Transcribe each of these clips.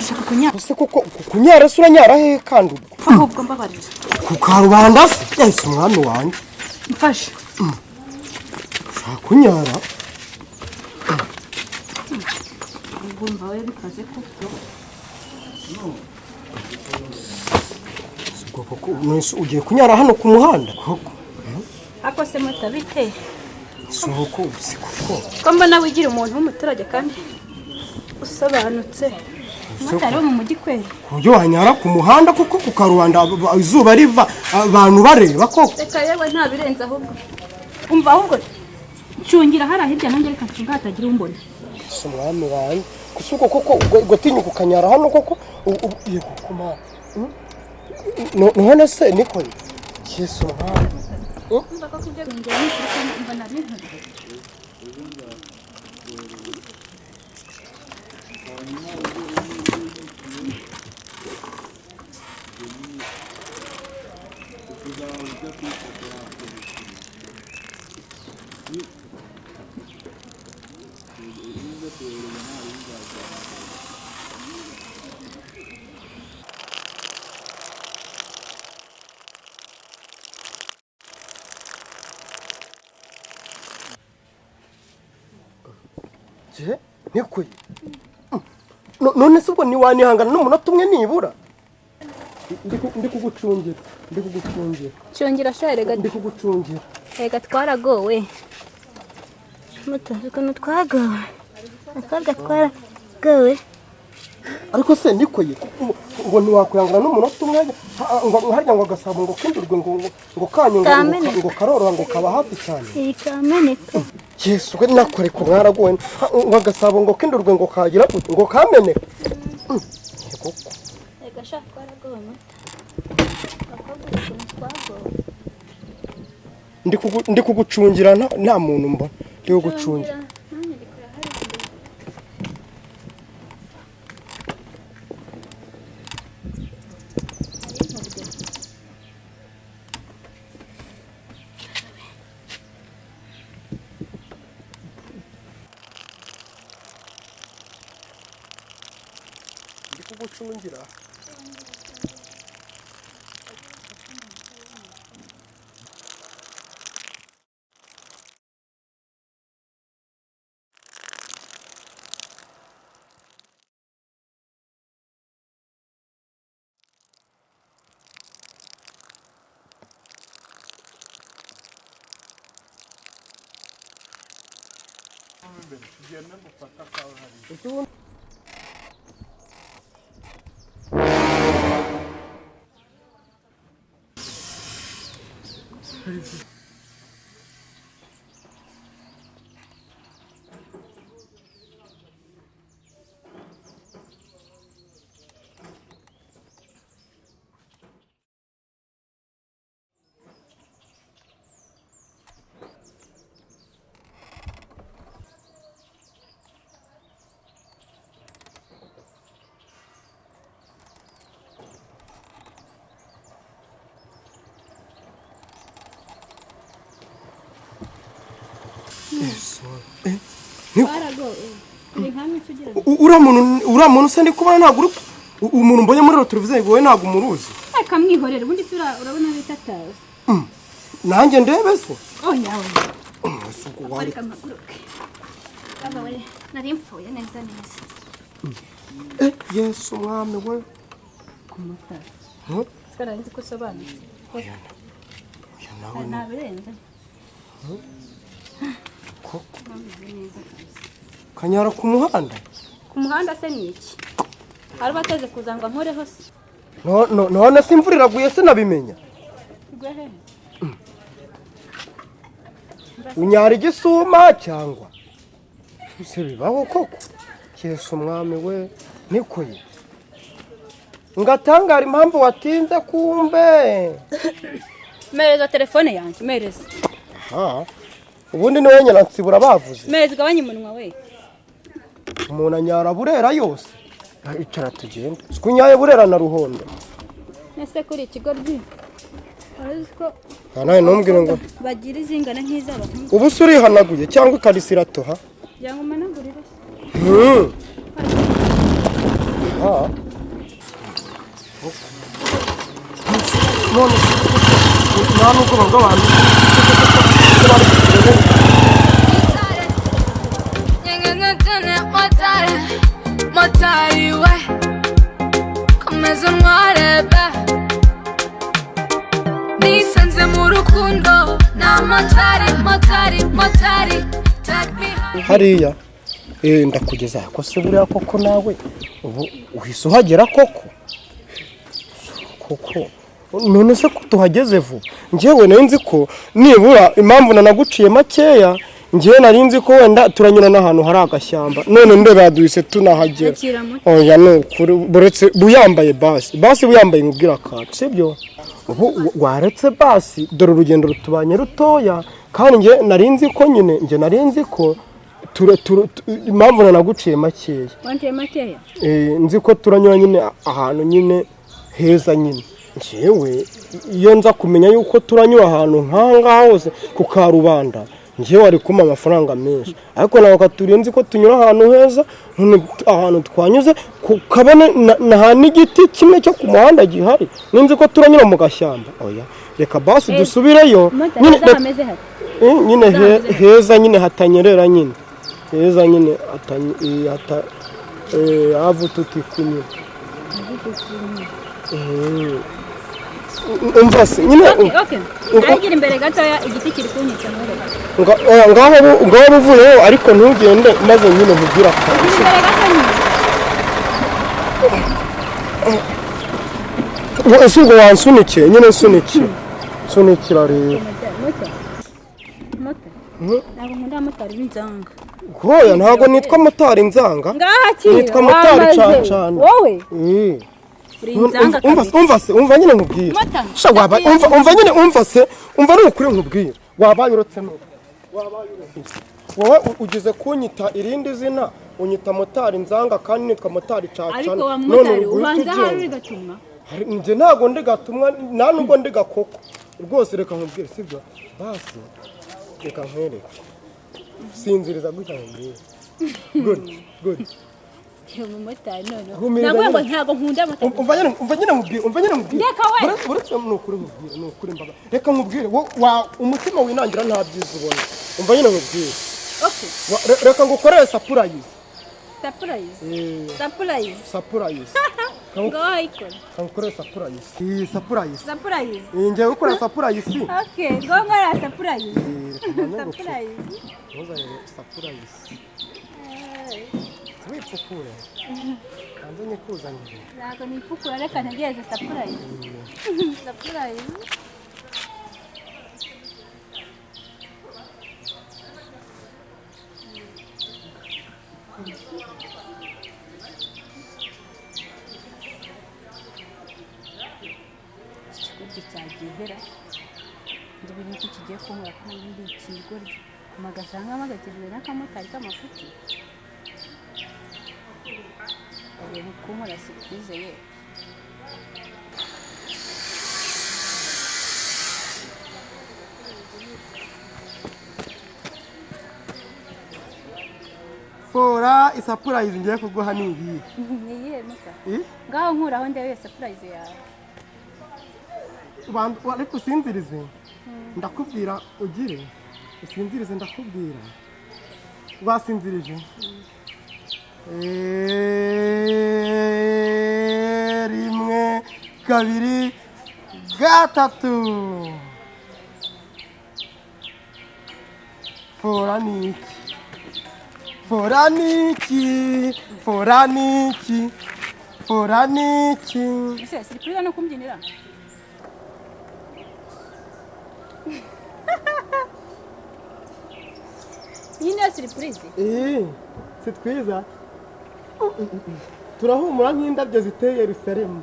Ushaka kunyara? Ese koko kunyara se uranyara he kandi ubwo? Ahubwo mbabarira. Ku karubanda se? Yahise umwami wanjye. Mfashe. Ushaka kunyara? Ubwo mbawe bikaze koko. Koko ugiye kunyara hano ku muhanda koko? Ako se mutabite. Soko koko. Ko mbona wigira umuntu w'umuturage kandi usobanutse. Mutari mu mujyi kweri. Kuyo wanyara ku muhanda kuko ku karubanda izuba riva abantu bareba koko. Reka yewe nta birenze ahubwo. Umva ahubwo cyungira hara hirya nanjye reka cyunga hatagira umbona. Umwami wanjye kusuko koko gotinyuka kanyara hano koko yego kuma. None se niko Yesu mwami. Umva ko kujya ngira n'ikindi mbona bintu. Je niko none se ubwo niwanihangana n'umunota umwe nibura ndi kugucungira Cyungira sharega ndi kugucungira ega twaragowe mutazi ko twagowe akabwa twaragowe ariko se niko ngo ntiwakwihangana n'umunota umwe ngo harya ngo agasabo ngo kindurwe ngo kanyu ngo karoroha ngo kaba hafi cyane iyi kameneka Yesu we nakore ko mwaragowe ngo agasabo ngo kindurwe ngo kagira ngo kameneka ega sha twaragowe ndi kugucungira nta muntu mba ndi kugucungira kugucungira uramuntu se ndi kubona ntabwo umuntu mbonye muri televiziyo wowe ntabwo umuruzi reka mwihorere ubundi se urabona bitatawe nanjye ndebe se yawe reka mpaguruke abawe nari mfuye neza Yesu mwami we kumutara sikara nzi ko sobanutse nawe nabirenze kanyara ku muhanda se ni iki hari bateze kuzangwa nkoreho se none se imvura iraguye se nabimenya unyara igisuma cyangwa se bibaho koko Yesu umwami we niko ye ngatangara impamvu watinze kumbe mereza telefone yanjye mereza ubundi niwe nyina nsibura bavuze mereza gabanya umunwa we umuntu anyara burera yose icara tugenda kunyaye burera na ruhondo nese kuri ikigo rwi ariko nawe ntumbwire ngo bagira izingana nk'iz'abahungu ubu se urihanaguye cyangwa ikarisira toha yangu managurira none nta nubwo banga abantu hariya ndakugeza ko se buriya koko nawe ubu uhise uhagera koko none se ko tuhageze vuba njyewe nari nzi ko nibura impamvu nanaguciye makeya njyewe nari nzi ko wenda turanyura n'ahantu hari agashyamba none ndeba duhise tunahagera oya nukuri buretse buyambaye basi buyambaye nkubwira akacu sibyo ubu waretse basi dore urugendo rutubanye rutoya kandi njye nari nzi ko nyine njye nari nzi ko impamvu nanaguciye makeya nzi ko turanyura nyine ahantu nyine heza nyine njyewe iyo nza kumenya yuko turanyura ahantu nk'ahangaha hose ku karubanda njyewe wari kumpa amafaranga menshi ariko nawe ukaturinzi ko tunyura ahantu heza ahantu twanyuze kabone nta n'igiti kimwe cyo ku muhanda gihari ninzi ko turanyura mu gashyamba oya reka basi dusubireyo nyine heza nyine hatanyerera nyine heza nyine havu tutikunyura umva se nyine ntagira imbere gatoya igiti kiri kunyica ngaho uvuyeho ariko ntugende maze nyine nkubwira akazi imbere gato ese ubwo wansunikiye nyine sunikira rero ntabwo nkunda motari b'inzanga hoya ntabwo nitwa motari inzanga nitwa motari cyane wowe umva nyine nkubwira umva n'ukuri nkubwira wabaye uretse wowe ugize kunyita irindi zina unyita motari nzanga kandi nitwa motari cacana none ubanza hari gatumwa njye ntabwo ndi gatumwa nta nubwo ndi gakoko rwose reka nkubwire sibyo basi reka nkwereke sinziriza gutya nkubwire good umumotari none ntabwo nkunda motari umva nyine nkubwire uretse n'ukuri mbaga reka nkubwire umutima winangira nta byiza ubona umva nyine nkubwire reka ngukorere sapurayizi kangukorere sapurayizi ngiye gukora sapurayizi wipfukure hanze nyikuzanire ntabwo nipfukura reka ntegereze sapurayizi ikigoryi cyagihera ndebe n'iki kigiye kunkora kandi ndi ikigoryi amagasanga amagakijwe n'akamotari k'amafuti ibintu kunkora surprise ye fora isapurayizi ngiye kuguha ni iyihe niyihe muka ngaho nkuraho ndebe surprise yawe ariko usinzirize ndakubwira ugire usinzirize ndakubwira wasinzirije rimwe kabiri gatatu fora niki ese surprise no kumbyinira nyine surprise si twiza turahumura nk'indabyo ziteye Yerusalemu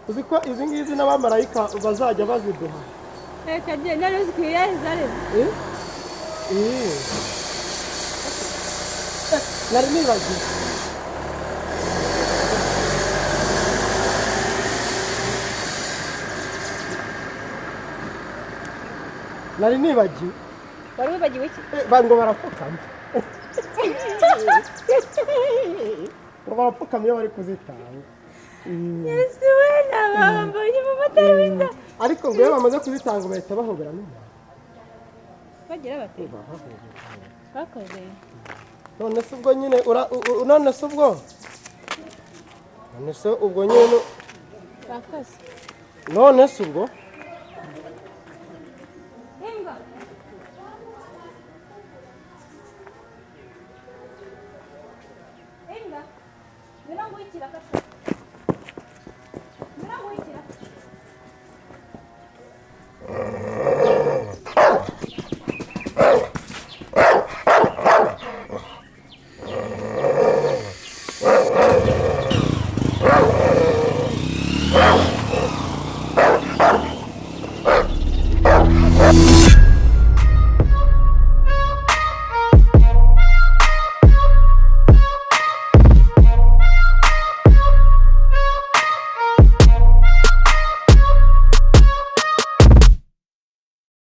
uzi ko izi ngizi n'abamarayika bazajya baziduha reka genda zikwiye Yerusalemu nari nibagiwe wari wibagiwe iki ngo barapfukama barapfukamye bari kuzitanga yesu we nabambonye mu matara w'inda ariko ngo iyo bamaze kuzitanga bahita bahobera n'umuntu bagira bate bakoze none se ubwo nyine none se ubwo nyine bakoze none se ubwo imbwa imbwa birango ikiraka